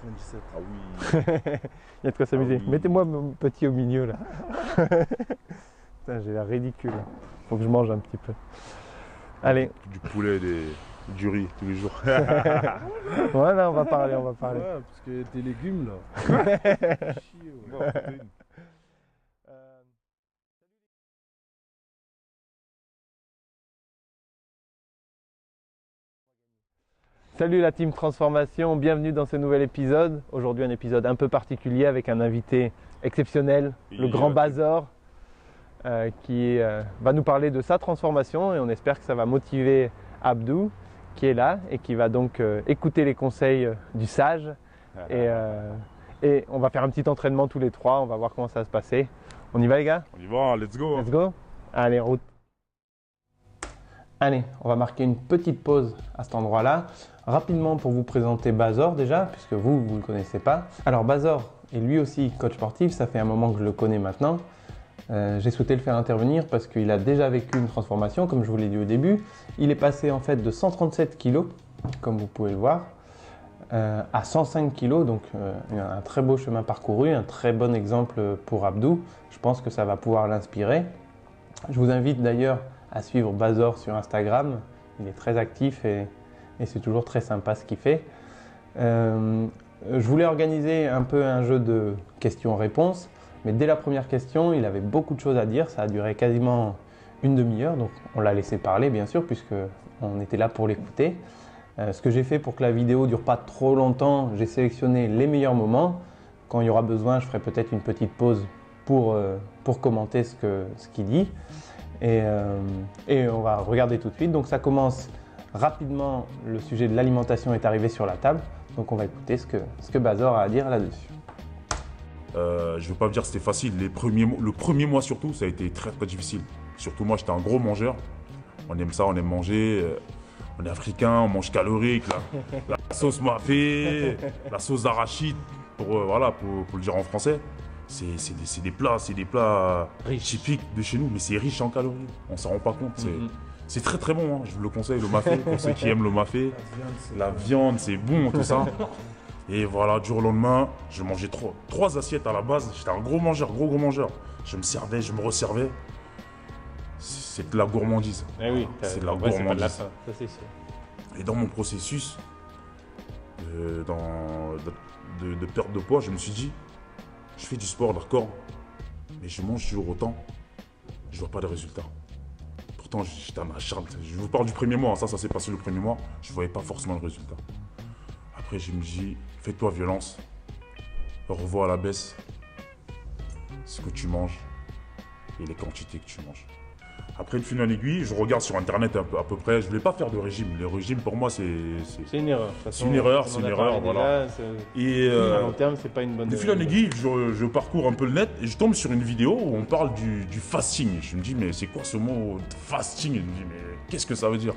97. Ah oui. Il y a de quoi s'amuser. oui. Mettez-moi mon petit au milieu là. Putain, j'ai l'air ridicule. Faut que je mange un petit peu. Allez, Du poulet, du riz tous les jours. voilà, on va parler. Ouais, parce que tes légumes là. Chier, ouais. Salut la team Transformation, bienvenue dans ce nouvel épisode. Aujourd'hui un épisode un peu particulier avec un invité exceptionnel, le grand Bazor, qui va nous parler de sa transformation et on espère que ça va motiver Abdou qui est là et qui va donc écouter les conseils du sage. Et on va faire un petit entraînement tous les trois, on va voir comment ça va se passer. On y va les gars? On y va, let's go. Let's go. Allez, route. Allez, on va marquer une petite pause à cet endroit-là. Rapidement pour vous présenter Bazor déjà, puisque vous ne le connaissez pas. Alors Bazor est lui aussi coach sportif, ça fait un moment que je le connais maintenant. J'ai souhaité le faire intervenir parce qu'il a déjà vécu une transformation, comme je vous l'ai dit au début. Il est passé en fait de 137 kg, comme vous pouvez le voir, à 105 kg, donc un très beau chemin parcouru, un très bon exemple pour Abdou. Je pense que ça va pouvoir l'inspirer. Je vous invite d'ailleurs à suivre Bazor sur Instagram, il est très actif et c'est toujours très sympa ce qu'il fait. Je voulais organiser un peu un jeu de questions-réponses, mais dès la première question, il avait beaucoup de choses à dire, ça a duré quasiment une demi-heure, donc on l'a laissé parler bien sûr, puisqu'on était là pour l'écouter. Ce que j'ai fait pour que la vidéo ne dure pas trop longtemps, j'ai sélectionné les meilleurs moments. Quand il y aura besoin, je ferai peut-être une petite pause pour commenter ce qu'il dit. Et on va regarder tout de suite. Donc ça commence rapidement, le sujet de l'alimentation est arrivé sur la table. Donc on va écouter ce que Bazor a à dire là-dessus. Je ne veux pas dire que c'était facile. Le premier mois surtout, ça a été très très difficile. Surtout moi, j'étais un gros mangeur. On aime ça, on aime manger. On est africain, on mange calorique. La sauce mafé, la sauce d'arachide, pour le dire en français. C'est des plats typiques de chez nous, mais c'est riche en calories. On s'en rend pas compte. C'est très très bon, hein. Je vous le conseille, le mafé, pour ceux qui aiment le mafé. La viande, c'est bon, tout ça. Et voilà, du jour au lendemain, je mangeais trois assiettes à la base. J'étais un gros mangeur, gros mangeur. Je me servais, je me resservais. C'est de la gourmandise. Eh oui, c'est de la c'est pas de la gourmandise. faim, ça c'est sûr. Et dans mon processus de perte de poids, je me suis dit, je fais du sport, d'accord, mais je mange toujours autant, je vois pas de résultats. Pourtant, j'étais un acharné. Je vous parle du premier mois, ça s'est passé le premier mois, je voyais pas forcément le résultat. Après, je me dis, fais-toi violence, revois à la baisse ce que tu manges et les quantités que tu manges. Après, de fil en aiguille, je regarde sur internet à peu près. Je ne voulais pas faire de régime. Le régime, pour moi, c'est une erreur. C'est une erreur, voilà. Et à long terme, c'est pas une bonne. De fil en aiguille, je parcours un peu le net et je tombe sur une vidéo où on parle du fasting. Je me dis, mais c'est quoi ce mot fasting? Je me dis, mais qu'est-ce que ça veut dire?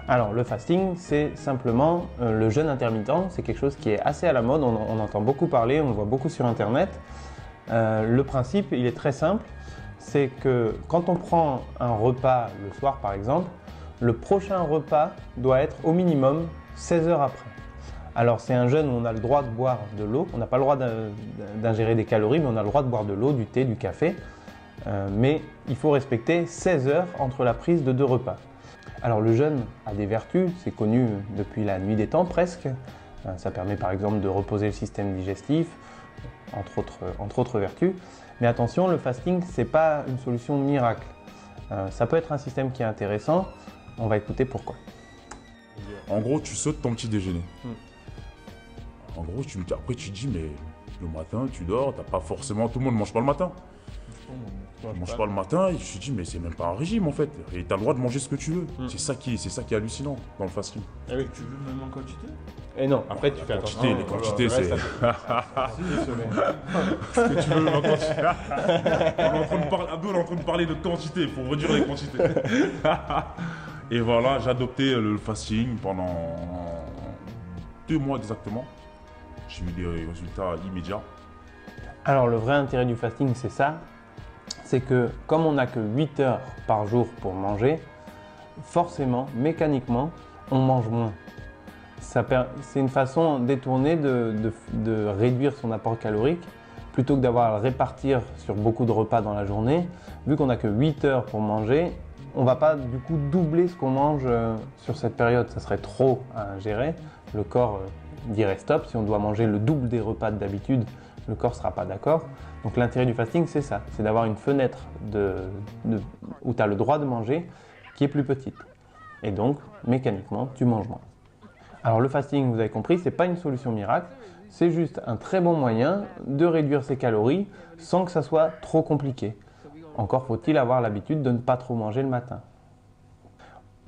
Alors, le fasting, c'est simplement le jeûne intermittent. C'est quelque chose qui est assez à la mode. On entend beaucoup parler, on le voit beaucoup sur internet. Le principe, il est très simple. C'est que quand on prend un repas le soir par exemple, le prochain repas doit être au minimum 16 heures après. Alors c'est un jeûne où on a le droit de boire de l'eau, on n'a pas le droit d'ingérer des calories, mais on a le droit de boire de l'eau, du thé, du café. Mais il faut respecter 16 heures entre la prise de 2 repas. Alors le jeûne a des vertus, c'est connu depuis la nuit des temps presque. Ça permet par exemple de reposer le système digestif, entre autres vertus. Mais attention, le fasting, ce n'est pas une solution miracle. Ça peut être un système qui est intéressant. On va écouter pourquoi. En gros, tu sautes ton petit déjeuner. En gros, après tu te dis, mais le matin, tu dors, t'as pas forcément... Tout le monde ne mange pas le matin. Tu mange pas le matin et je me dis, mais c'est même pas un régime en fait. Et tu as le droit de manger ce que tu veux. C'est ça qui est hallucinant dans le fasting. Ah oui, tu veux même en quantité? Et non, après tu fais attention. Les quantités, c'est... Ce que tu veux en quantité. Abdou est en train de parler de quantité, il faut réduire les quantités. Et voilà, j'ai adopté le fasting pendant 2 mois exactement. J'ai eu des résultats immédiats. Alors le vrai intérêt du fasting, c'est ça. C'est que comme on n'a que 8 heures par jour pour manger, forcément, mécaniquement, on mange moins. C'est une façon détournée de réduire son apport calorique plutôt que d'avoir à le répartir sur beaucoup de repas dans la journée. Vu qu'on n'a que 8 heures pour manger, on ne va pas du coup doubler ce qu'on mange sur cette période. Ça serait trop à gérer. Le corps dirait stop. Si on doit manger le double des repas d'habitude, le corps ne sera pas d'accord. Donc l'intérêt du fasting, c'est ça. C'est d'avoir une fenêtre où tu as le droit de manger qui est plus petite. Et donc, mécaniquement, tu manges moins. Alors le fasting, vous avez compris, ce n'est pas une solution miracle. C'est juste un très bon moyen de réduire ses calories sans que ça soit trop compliqué. Encore faut-il avoir l'habitude de ne pas trop manger le matin.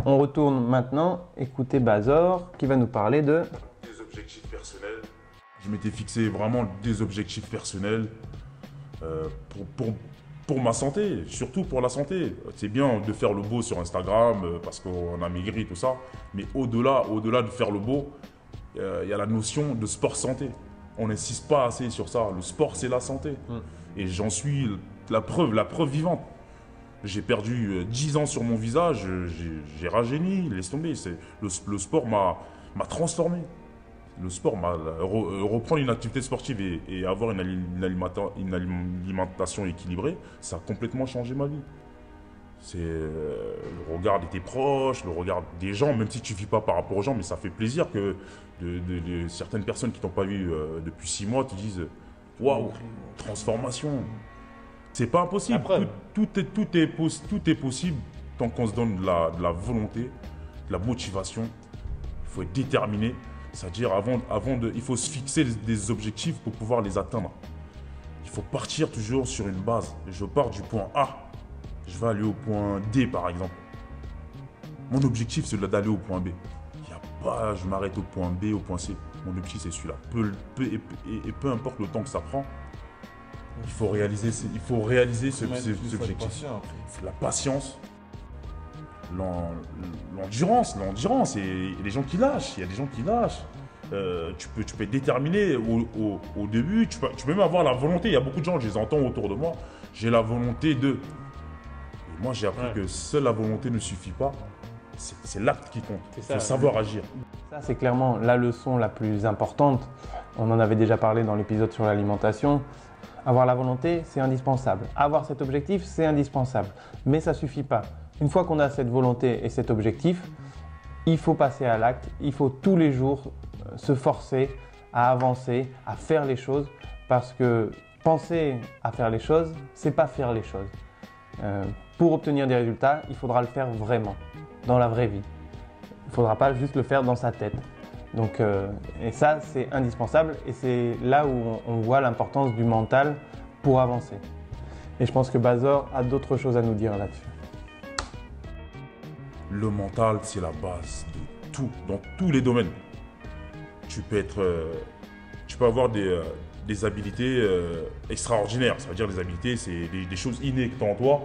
On retourne maintenant écouter Bazor qui va nous parler de... Des objectifs personnels. Je m'étais fixé vraiment des objectifs personnels pour ma santé, surtout pour la santé. C'est bien de faire le beau sur Instagram parce qu'on a maigri, tout ça. Mais au-delà de faire le beau, il y a la notion de sport santé. On n'insiste pas assez sur ça. Le sport, c'est la santé. Et j'en suis la preuve vivante. J'ai perdu 10 ans sur mon visage, j'ai rajeuni, laisse tomber. Le sport m'a transformé. Le sport, reprendre une activité sportive et avoir une alimentation équilibrée, ça a complètement changé ma vie. C'est le regard de tes proches, le regard des gens, même si tu ne vis pas par rapport aux gens, mais ça fait plaisir que de certaines personnes qui t'ont pas vu depuis 6 mois te disent « Waouh, transformation !» C'est pas impossible, tout est possible tant qu'on se donne de la volonté, de la motivation. Il faut être déterminé, c'est-à-dire il faut se fixer des objectifs pour pouvoir les atteindre. Il faut partir toujours sur une base. Je pars du point A, je vais aller au point D par exemple. Mon objectif c'est d'aller au point B. Il y a pas, je m'arrête au point B, au point C. Mon objectif c'est celui-là. Peu importe le temps que ça prend, il faut réaliser ce objectif. La patience, l'endurance. Il y a des gens qui lâchent. Tu peux être déterminé au début. Tu peux même avoir la volonté. Il y a beaucoup de gens, je les entends autour de moi. J'ai la volonté de. Et moi, j'ai appris que seule la volonté ne suffit pas. C'est l'acte qui compte. Il faut savoir agir. Ça, c'est clairement la leçon la plus importante. On en avait déjà parlé dans l'épisode sur l'alimentation. Avoir la volonté, c'est indispensable. Avoir cet objectif, c'est indispensable. Mais ça ne suffit pas. Une fois qu'on a cette volonté et cet objectif, il faut passer à l'acte. Il faut tous les jours se forcer à avancer, à faire les choses. Parce que penser à faire les choses, c'est pas faire les choses. Pour obtenir des résultats, il faudra le faire vraiment, dans la vraie vie. Il ne faudra pas juste le faire dans sa tête. Donc, et ça, c'est indispensable et c'est là où on voit l'importance du mental pour avancer. Et je pense que Bazor a d'autres choses à nous dire là-dessus. Le mental, c'est la base de tout, dans tous les domaines. Tu peux avoir des habiletés extraordinaires. Ça veut dire des habiletés, c'est des choses innées que tu as en toi.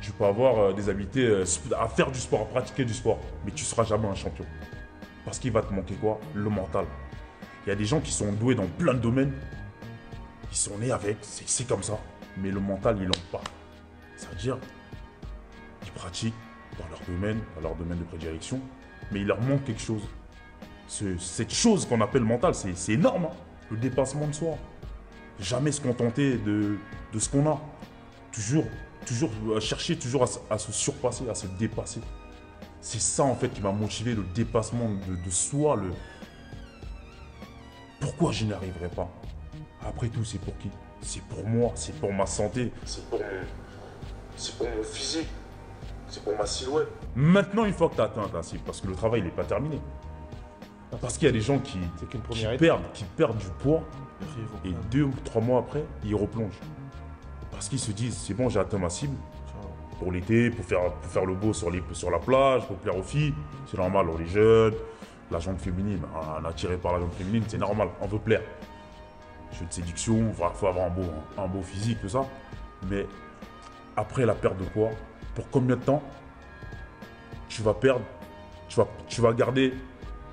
Tu peux avoir des habiletés à faire du sport, à pratiquer du sport, mais tu ne seras jamais un champion. Parce qu'il va te manquer quoi? Le mental. Il y a des gens qui sont doués dans plein de domaines, ils sont nés avec, c'est comme ça. Mais le mental, ils l'ont pas. C'est-à-dire, ils pratiquent dans leur domaine de prédilection, mais il leur manque quelque chose. Cette chose qu'on appelle mental, c'est énorme, hein. Le dépassement de soi. Jamais se contenter de ce qu'on a. Toujours chercher à se surpasser, à se dépasser. C'est ça en fait qui m'a motivé, le dépassement de soi. Pourquoi je n'y arriverai pas? Après tout, c'est pour qui? C'est pour moi, c'est pour ma santé, c'est pour mon physique, c'est pour ma silhouette. Maintenant, une fois que tu as atteint ta cible, parce que le travail n'est pas terminé. Parce qu'il y a des gens qui perdent du poids et 2 ou 3 mois après, ils replongent. Parce qu'ils se disent, c'est bon, j'ai atteint ma cible. Pour l'été, pour faire le beau sur la plage, pour plaire aux filles, c'est normal, on est jeunes, la jambe féminine, on est attiré par la jambe féminine, c'est normal, on veut plaire. Jeu de séduction, il faut avoir un beau physique, tout ça. Mais après la perte de poids, pour combien de temps tu vas garder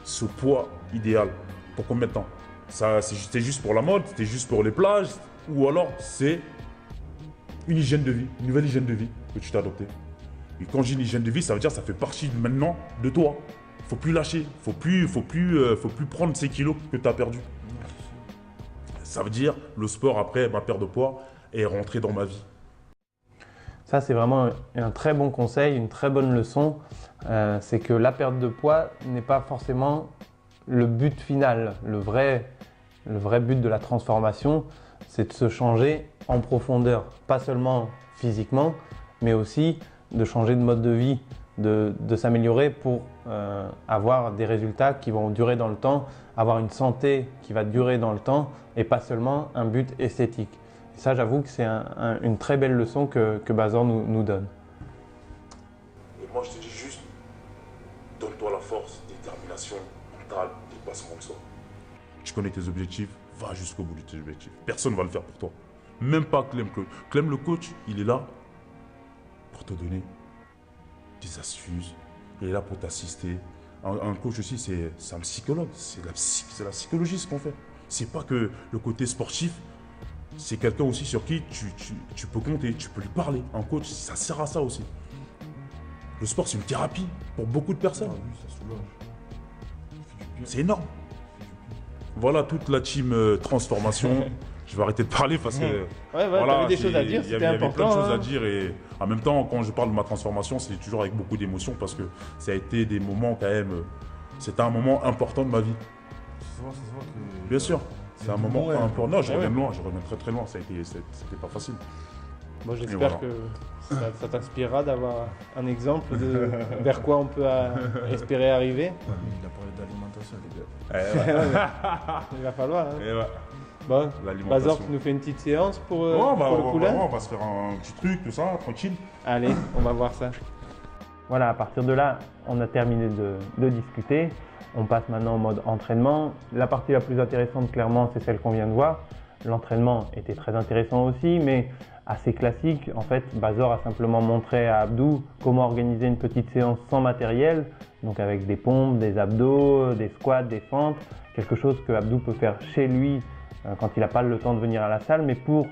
ce poids idéal? Pour combien de temps? C'est juste pour la mode, c'est juste pour les plages, ou alors c'est une hygiène de vie, une nouvelle hygiène de vie que tu t'es adoptée. Et quand j'ai une hygiène de vie, ça veut dire que ça fait partie maintenant de toi. faut plus lâcher, faut plus prendre ces kilos que tu as perdus. Ça veut dire, le sport après, ma perte de poids est rentrée dans ma vie. Ça, c'est vraiment un très bon conseil, une très bonne leçon. C'est que la perte de poids n'est pas forcément le but final. Le vrai but de la transformation, c'est de se changer en profondeur. Pas seulement physiquement, mais aussi de changer de mode de vie, de s'améliorer pour avoir des résultats qui vont durer dans le temps, avoir une santé qui va durer dans le temps et pas seulement un but esthétique. Et ça, j'avoue que c'est une très belle leçon que Bazor nous donne. Et moi, je te dis juste, donne-toi la force, détermination, mentale, dépassement de soi. Tu connais tes objectifs, va jusqu'au bout de tes objectifs. Personne ne va le faire pour toi. Même pas Clem. Clem, le coach, il est là pour te donner des astuces. Il est là pour t'assister. Un coach aussi, c'est un psychologue. C'est la psychologie ce qu'on fait. C'est pas que le côté sportif, c'est quelqu'un aussi sur qui tu peux compter, tu peux lui parler. Un coach, ça sert à ça aussi. Le sport, c'est une thérapie pour beaucoup de personnes. Ah oui, ça soulage. C'est énorme. Voilà toute la team transformation. Je vais arrêter de parler parce que t'avais des choses à dire, c'était important. Il y avait plein de choses à dire et en même temps, quand je parle de ma transformation, c'est toujours avec beaucoup d'émotion parce que ça a été des moments quand même. C'était un moment important de ma vie. Ça se voit que... Bien sûr, c'est un moment loin. important. Non, je reviens loin, je reviens très très loin. C'était pas facile. Moi, j'espère que ça t'inspirera d'avoir un exemple de vers quoi on peut espérer arriver. Il a parlé d'alimentation, les gars. Il va falloir. Hein. Et ouais. Bon, L'alimentation. Bazor, tu nous fais une petite séance pour le poulain. On va se faire un petit truc, tout ça, tranquille. Allez, on va voir ça. Voilà, à partir de là, on a terminé de discuter. On passe maintenant au mode entraînement. La partie la plus intéressante, clairement, c'est celle qu'on vient de voir. L'entraînement était très intéressant aussi, mais assez classique. En fait, Bazor a simplement montré à Abdou comment organiser une petite séance sans matériel, donc avec des pompes, des abdos, des squats, des fentes, quelque chose que Abdou peut faire chez lui quand il n'a pas le temps de venir à la salle, mais pour,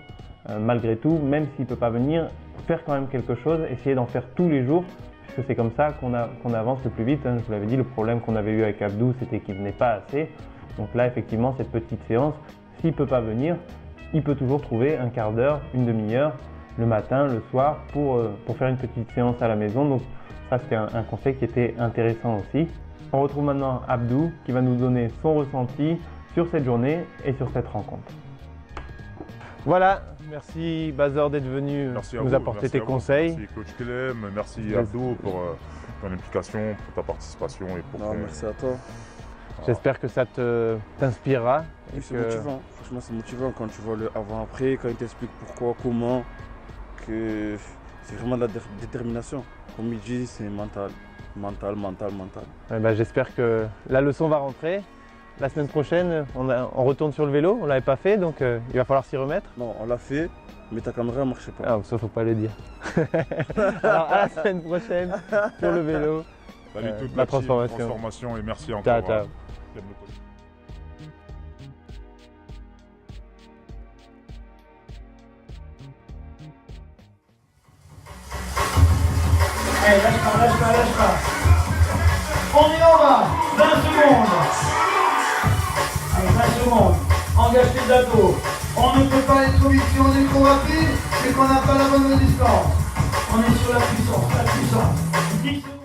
malgré tout, même s'il ne peut pas venir, faire quand même quelque chose, essayer d'en faire tous les jours, puisque c'est comme ça qu'on avance le plus vite. Je vous l'avais dit, le problème qu'on avait eu avec Abdou, c'était qu'il ne venait pas assez. Donc là, effectivement, cette petite séance, s'il ne peut pas venir, il peut toujours trouver un quart d'heure, une demi-heure, le matin, le soir, pour faire une petite séance à la maison. Donc ça, c'était un conseil qui était intéressant aussi. On retrouve maintenant Abdou, qui va nous donner son ressenti sur cette journée et sur cette rencontre. Voilà, merci Bazor d'être venu nous apporter tes conseils. Merci coach Clem, merci Abdou pour ton implication, pour ta participation et pour Merci à toi. J'espère que ça t'inspirera. C'est motivant, franchement c'est motivant quand tu vois le avant-après, quand il t'explique pourquoi, comment, que c'est vraiment de la détermination. Comme il dit, c'est mental. J'espère que la leçon va rentrer. La semaine prochaine, on retourne sur le vélo, on ne l'avait pas fait, donc il va falloir s'y remettre. Non, on l'a fait, mais ta caméra ne marchait pas. Ah, ça faut pas le dire. Alors à la semaine prochaine, sur le vélo. Salut toute la transformation. Et merci encore. Ciao, ciao. Allez, lâche pas. On y va, 20 secondes. Allez, 20 secondes. Engage tes abdos. On ne peut pas aller trop vite. Si on est trop rapide, c'est qu'on n'a pas la bonne distance. On est sur la puissance. 10 secondes.